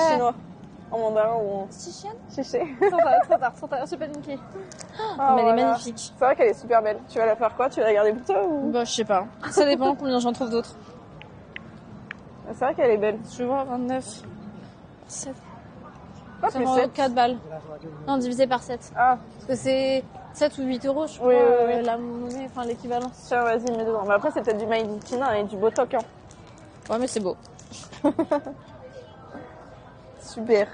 en chinois. En mandarin ou en... Chichen. chiché. Trop tard, j'ai paniqué. Ah, mais elle est voilà. magnifique. C'est vrai qu'elle est super belle. Tu vas la faire quoi? Tu vas la garder pour toi ou... Bah, je sais pas. Ça dépend combien j'en trouve d'autres. C'est vrai qu'elle est belle. Je vois 29. 7. Pas Ça plus rend 7. 4 balles. Non, divisé par 7. Ah, Parce que c'est 7 ou 8 euros, je crois, oui. la monnaie, enfin l'équivalent. tiens, vas-y, mets dedans. Mais après, c'est peut-être du Made in China et du Botox. Hein. Ouais, mais c'est beau. Super.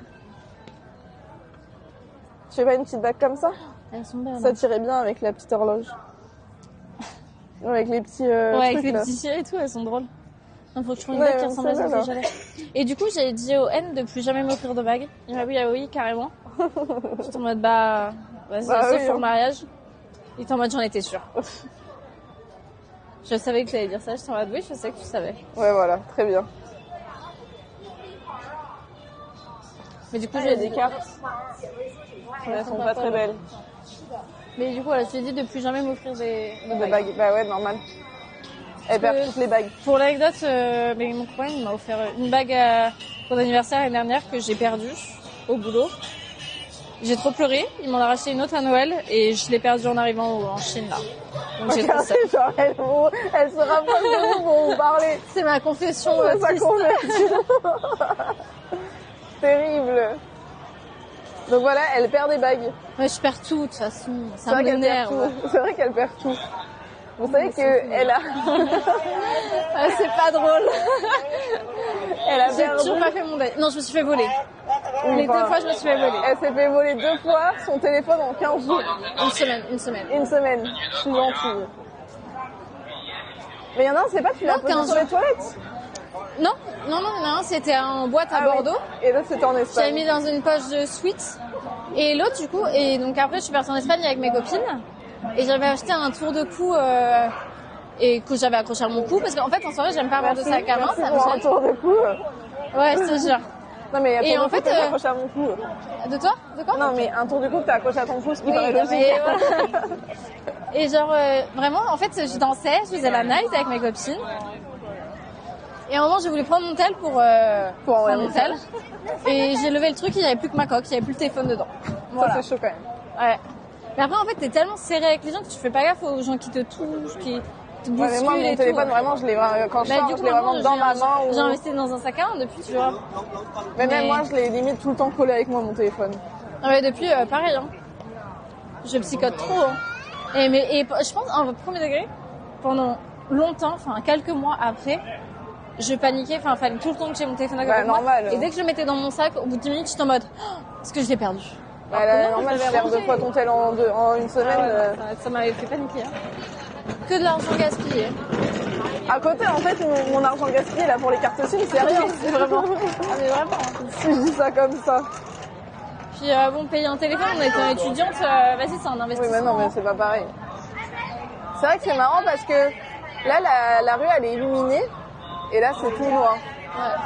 Tu veux pas une petite bague comme ça? Elles sont belles. Ça tirait bien avec la petite horloge. Avec les petits ouais, avec trucs, les là. petits cils et tout, elles sont drôles. Il faut que je trouve une Ouais, bague qui on ressemble à sait ce pas, que j'avais. Et du coup, j'ai dit au N de plus jamais m'offrir de bague. Il m'a dit ah oui, carrément. J'étais en mode vas-y, Bah sauf oui, pour hein. le mariage. Il était en mode j'en étais sûre. Je savais que tu allais dire ça, j'étais en mode oui, je sais que tu savais. Ouais, voilà, très bien. Mais du coup, Il y a des cartes. Mais elles sont pas très belles. Mais du coup, voilà, je lui ai dit de plus jamais m'offrir des De bagues. Bah ouais, normal. Elle perd toutes les bagues. Pour l'anecdote, mais mon copain il m'a offert une bague pour l'anniversaire l'année dernière que j'ai perdue au boulot. J'ai trop pleuré, il m'en a racheté une autre à Noël et je l'ai perdue en arrivant en Chine là. Donc j'ai trop ça. Genre, elle se rapproche de vous pour vous parler. C'est ma confession. Sa triste. conversion. Terrible. Donc voilà, elle perd des bagues. Ouais, je perds tout de toute façon. C'est Ça vrai qu'elle perd m'énerve. tout. C'est vrai qu'elle perd tout. Vous savez qu'elle a... Ah, c'est pas drôle. Elle a J'ai perdu... toujours pas fait mon deuil. Non, je me suis fait voler. Oui, Les deux enfin, fois, je me suis fait voler. Elle s'est fait voler 2 fois son téléphone en 15 jours. Une semaine. Une semaine. Je suis gentille. Mais il y en a un, c'est pas, tu l'as Non, posé 15 sur les jours. toilettes? Non, c'était en boîte à Ah oui. Bordeaux. Et l'autre, c'était en J'avais Espagne. mis dans une poche de sweat. Et l'autre, du coup, et donc après, je suis partie en Espagne avec mes copines. Et j'avais acheté un tour de cou, et que j'avais accroché à mon cou. Parce qu'en fait, en soirée, j'aime pas avoir de sac à main, Merci ça me pour un gêne. tour de cou. Ouais, je te jure. Non, mais Et pour en le coup, fait, t'es accroché à mon cou. De toi? De quoi? Non, mais un tour de cou, t'es accroché à ton cou, ce qui Oui, paraît non, logique. mais voilà. Et genre, vraiment, en fait, je dansais, je faisais la night avec mes copines. Et à un moment, j'ai voulu prendre mon tel pour prendre envoyer mon un tel. Et j'ai levé le truc, il n'y avait plus que ma coque, il n'y avait plus le téléphone dedans. Voilà. Ça, c'est chaud quand même. Ouais. Mais après, en fait, t'es tellement serré avec les gens que tu fais pas gaffe aux gens qui te touchent, qui te Ouais, mais bousculent moi, mon et téléphone, tout. vraiment, je l'ai quand je Bah, sors, du je coup, l'ai vraiment maintenant, dans ma main. j'ai investi dans un sac à main depuis, tu vois. Mais même mais- moi, je l'ai limite tout le temps collé avec moi, mon téléphone. Ah ouais, depuis, pareil, hein. Je psychote trop, hein. Et je pense, en premier degré, pendant longtemps, enfin, quelques mois après, je paniquais, enfin, fallait tout le temps que j'ai mon téléphone à côté Bah, de moi. normal. Et dès que je le mettais dans mon sac, au bout de 10 minutes, j'étais en mode, oh, est-ce que je l'ai perdu? Bah, Alors que non, normal, je je l'avais perds 2 rangé. fois ton tel en une semaine. Ça m'avait fait paniquer, hein. Que de l'argent gaspillé. À côté, en fait, mon argent gaspillé, là, pour les cartes SIM, c'est rien. C'est vraiment. Ah, mais vraiment. Hein. Si je dis ça comme ça. Puis bon, payer un téléphone, on étant étudiante, vas-y, c'est un Oui, investissement. mais non, mais c'est pas pareil. C'est vrai que c'est marrant parce que là, la rue, elle est illuminée. Et là, c'est tout noir. Ouais.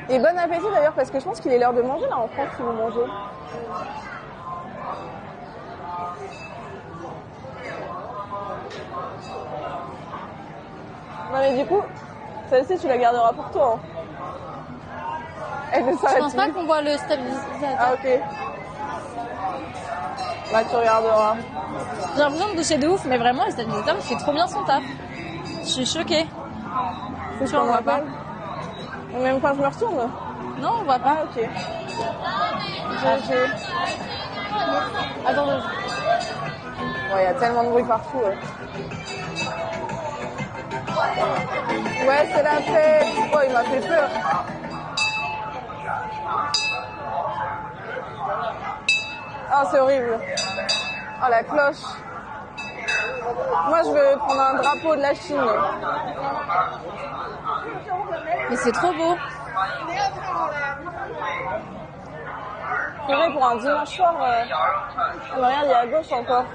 Et bon appétit d'ailleurs, parce que je pense qu'il est l'heure de manger là en France si vous mangez. Non mais du coup, celle-ci tu la garderas pour toi. Hein. Elle fait ça Je là pense pas qu'on voit le stabilisateur. Ah ok. Bah tu regarderas. J'ai l'impression de boucher de ouf, mais vraiment, le stabilisateur, il fait trop bien son taf. Je suis choquée. C'est Tu en vois pas? Même quand je me retourne. Non, on voit pas. Ah ok. Attends, Ouais, il y a tellement de bruit partout. Ouais, c'est la fête. Oh, il m'a fait peur. Ah, c'est horrible. Oh, la cloche. Moi, je veux prendre un drapeau de la Chine. mais c'est trop beau. C'est vrai, pour un dimanche soir, regarde, il y a à gauche encore.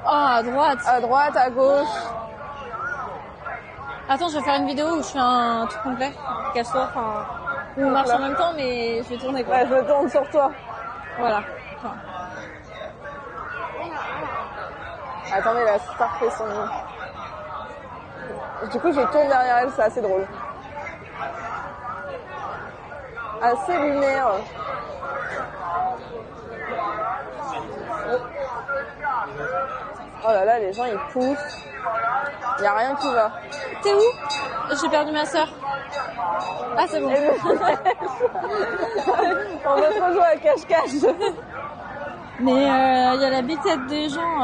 Oh, à droite. À droite, à gauche. Attends, je vais faire une vidéo où je fais un truc complet. Qu'elle soit, enfin, où on marche en même temps, mais je vais tourner quoi. Ouais, je me tourne sur toi. Voilà. Enfin, Attendez, la star fait son... Du coup, je tourne derrière elle, c'est assez drôle. Assez lunaire. Oh là là, les gens, ils poussent. Il n'y a rien qui va. T'es où? J'ai perdu ma sœur. Ah, c'est bon. On va se rejouer à cache-cache. Mais il y a la big tête des gens.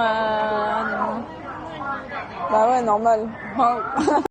Bah ouais, normal. Wow.